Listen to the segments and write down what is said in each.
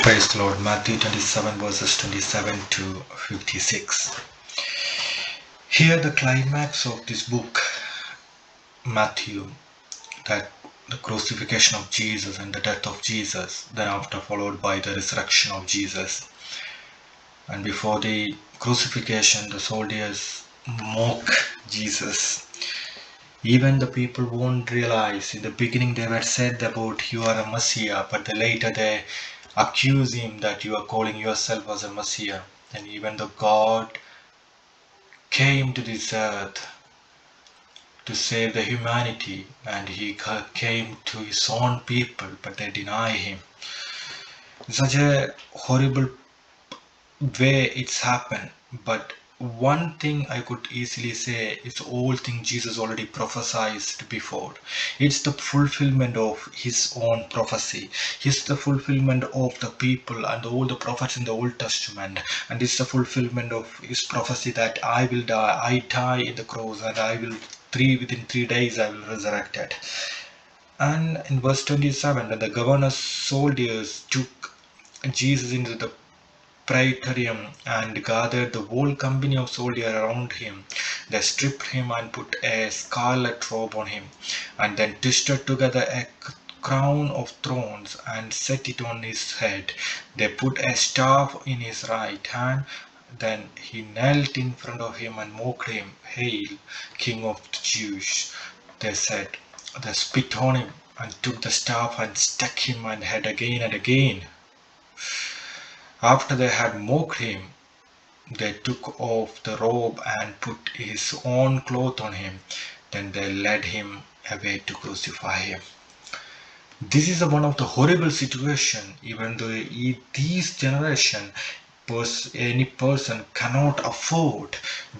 Praise the Lord. Matthew 27 verses 27 to 56. Here the climax of this book, Matthew, that the crucifixion of Jesus and the death of Jesus, then after followed by the resurrection of Jesus. And before the crucifixion, the soldiers mock Jesus. Even the people won't realize. In the beginning they were said about you are a Messiah, but later they accuse him that you are calling yourself as a Messiah. And even though God came to this earth to save the humanity, and he came to his own people, but they deny him. In such a horrible way it's happened, but one thing I could easily say is all things Jesus already prophesied before. It's the fulfillment of his own prophecy. It's the fulfillment of the people and all the prophets in the Old Testament, and it's the fulfillment of his prophecy that I will die, I die in the cross, and I will within 3 days I will resurrect it. And in verse 27, when the governor's soldiers took Jesus into the praetorium and gathered the whole company of soldiers around him. They stripped him and put a scarlet robe on him, and then twisted together a crown of thorns and set it on his head. They put a staff in his right hand. Then he knelt in front of him and mocked him. Hail, King of the Jews, they said. They spit on him and took the staff and struck him on the head again and again. After they had mocked him, they took off the robe and put his own cloth on him. Then they led him away to crucify him. This is one of the horrible situation, even though in this generation, any person cannot afford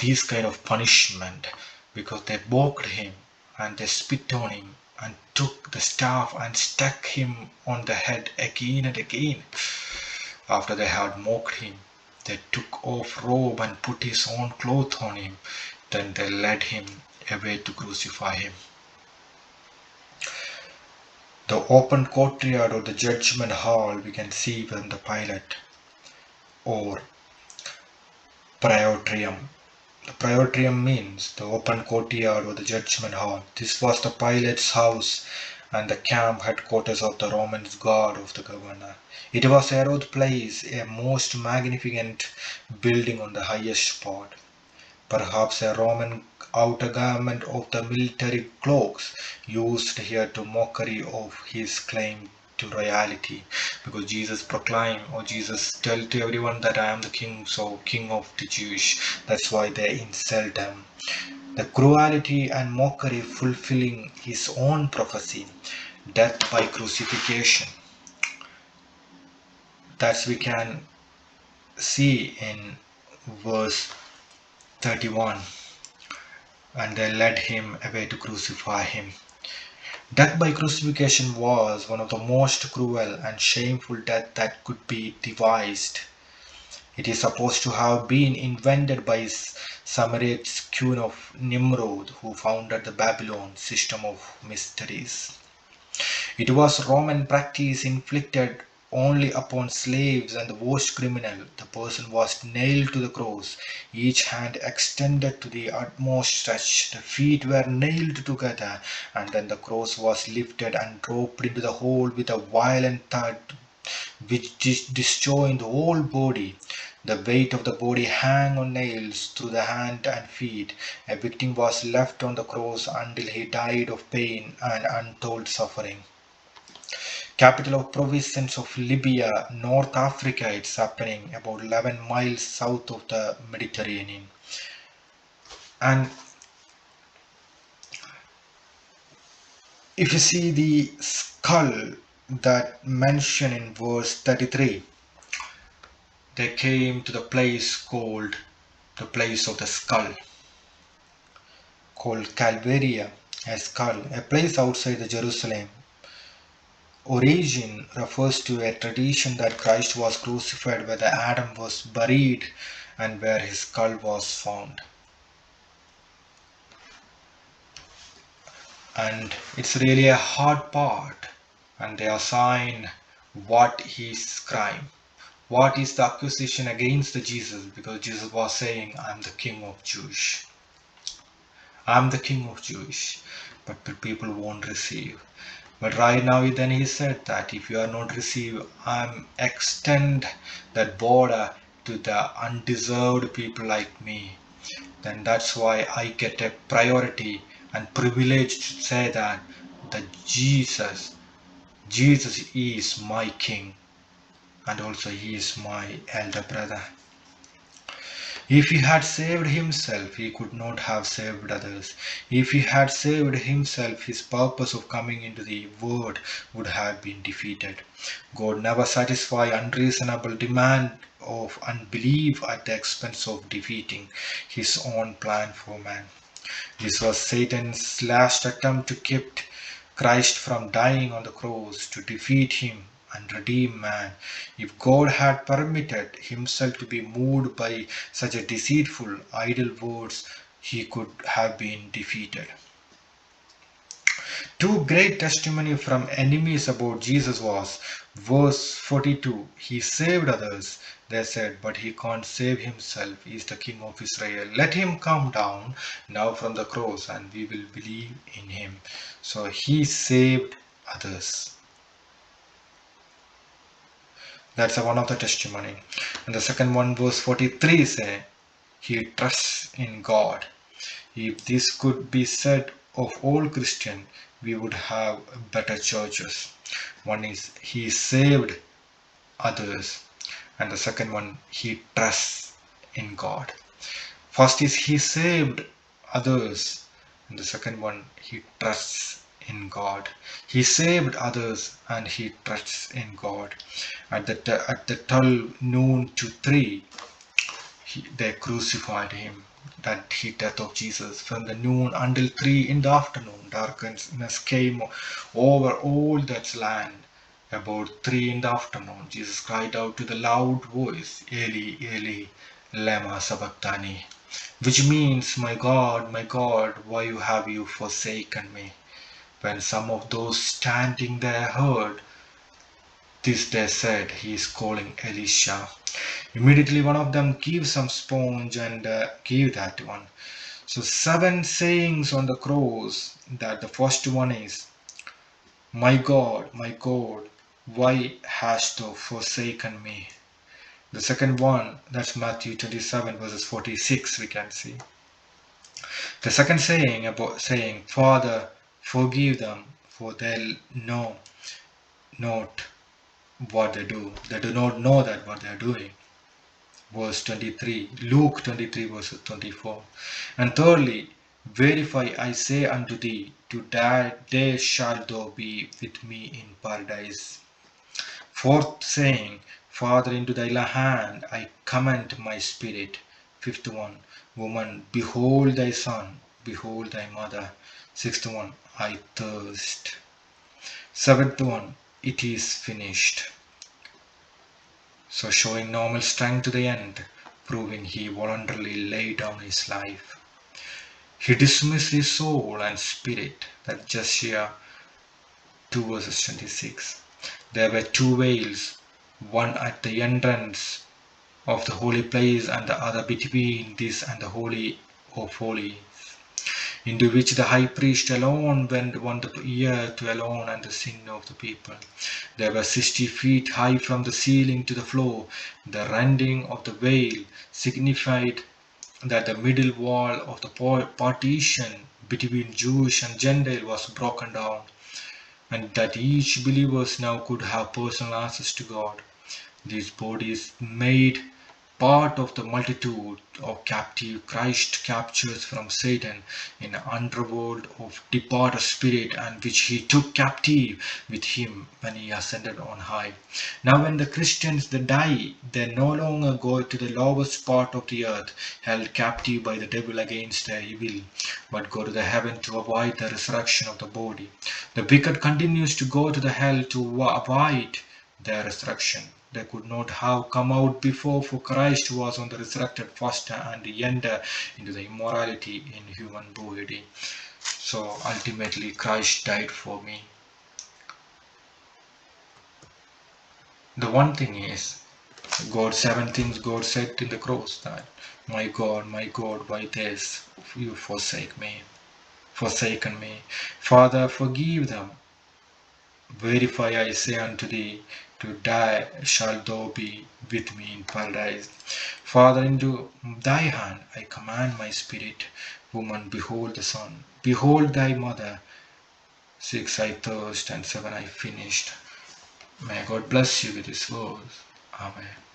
this kind of punishment, because they mocked him and they spit on him and took the staff and struck him on the head again and again. After they had mocked him, they took off robe and put his own cloth on him. Then they led him away to crucify him. The open courtyard or the judgment hall we can see when the Pilate or praetorium. The praetorium means the open courtyard or the judgment hall. This was the Pilate's house and the camp headquarters of the Roman guard of the governor. It was Herod's place, a most magnificent building on the highest spot. Perhaps a Roman outer garment of the military cloaks used here to mockery of his claim to royalty, because Jesus proclaimed, or Jesus tell to everyone that I am the king, so king of the Jews. That's why they insult him. The cruelty and mockery fulfilling his own prophecy, death by crucifixion. That we can see in verse 31. And they led him away to crucify him. Death by crucifixion was one of the most cruel and shameful death that could be devised. It is supposed to have been invented by Samaritan's queen of Nimrod, who founded the Babylon system of mysteries. It was Roman practice inflicted only upon slaves and the worst criminal. The person was nailed to the cross, each hand extended to the utmost stretch. The feet were nailed together, and then the cross was lifted and dropped into the hole with a violent thud, which destroyed the whole body. The weight of the body hung on nails through the hand and feet. A victim was left on the cross until he died of pain and untold suffering. Capital of province of Libya, North Africa. It's happening about 11 miles south of the Mediterranean. And if you see the skull that mentioned in verse 33, they came to the place called the place of the skull, called Calvaria, a skull, a place outside the Jerusalem. Origin refers to a tradition that Christ was crucified where Adam was buried and where his skull was found. And it's really a hard part, and they assign what his crime, what is the accusation against the Jesus, because Jesus was saying, I'm the king of Jewish. I'm the king of Jewish. But the people won't receive. But right now then he said that if you are not receive, I'm extend that border to the undeserved people like me. Then that's why I get a priority and privilege to say that Jesus is my king, and also he is my elder brother. If he had saved himself, he could not have saved others. If he had saved himself, his purpose of coming into the world would have been defeated. God never satisfies unreasonable demand of unbelief at the expense of defeating his own plan for man. This was Satan's last attempt to keep Christ from dying on the cross, to defeat him and redeem man. If God had permitted himself to be moved by such a deceitful, idle words, he could have been defeated. Two great testimony from enemies about Jesus was verse 42. He saved others, they said, but he can't save himself. He is the King of Israel. Let him come down now from the cross and we will believe in him. So he saved others. That's one of the testimony. And the second one, verse 43 say, he trusts in God. If this could be said of all Christians, we would have better churches. One is he saved others, and the second one, he trusts in God. First is he saved others, and the second one, he trusts in God. He saved others and he trusts in God. At the 12 noon to 3, they crucified him. That the death of Jesus. From the noon until 3 in the afternoon, darkness came over all that land. About 3 in the afternoon, Jesus cried out with a loud voice, Eli, Eli, lema sabachthani, which means, my God, why have you forsaken me? When some of those standing there heard this, they said, he is calling Elisha. Immediately one of them gives some sponge and give that one. So 7 sayings on the cross. That the first one is, my God, why hast thou forsaken me? The second one, that's Matthew 27 verses 46, we can see. The second saying about saying, Father, forgive them, for they know not what they do. They do not know that what they are doing. Verse 23, Luke 23 verse 24. And thirdly, verify I say unto thee, to that day shalt thou be with me in paradise. Fourth saying, Father, into thy hand I commend my spirit. Fifth one, woman, behold thy son, behold thy mother. Sixth one, I thirst. Seventh one, it is finished. So showing normal strength to the end, proving he voluntarily laid down his life. He dismissed his soul and spirit, that Joshua 2 verses 26. There were 2 veils, one at the entrance of the holy place and the other between this and the Holy of Holies, into which the high priest alone went once a year to alone and the sin of the people. They were 60 feet high from the ceiling to the floor. The rending of the veil signified that the middle wall of the partition between Jewish and Gentile was broken down, and that each believer now could have personal access to God. These bodies made part of the multitude of captive Christ captures from Satan in an underworld of departed spirit, and which he took captive with him when he ascended on high. Now when the Christians they die, they no longer go to the lowest part of the earth, held captive by the devil against their will, but go to the heaven to avoid the resurrection of the body. The wicked continues to go to the hell to avoid their resurrection. They could not have come out before, for Christ was on the resurrected first and entered into the immorality in human body. So ultimately Christ died for me. The one thing is, God, seven things God said in the cross, that my God, why this you forsaken me. Father, forgive them. Verify, I say unto thee, to die shalt thou be with me in paradise. Father, into thy hand I command my spirit. Woman, behold the Son. Behold thy mother. 6, I thirst, and 7, I finished. May God bless you with his words. Amen.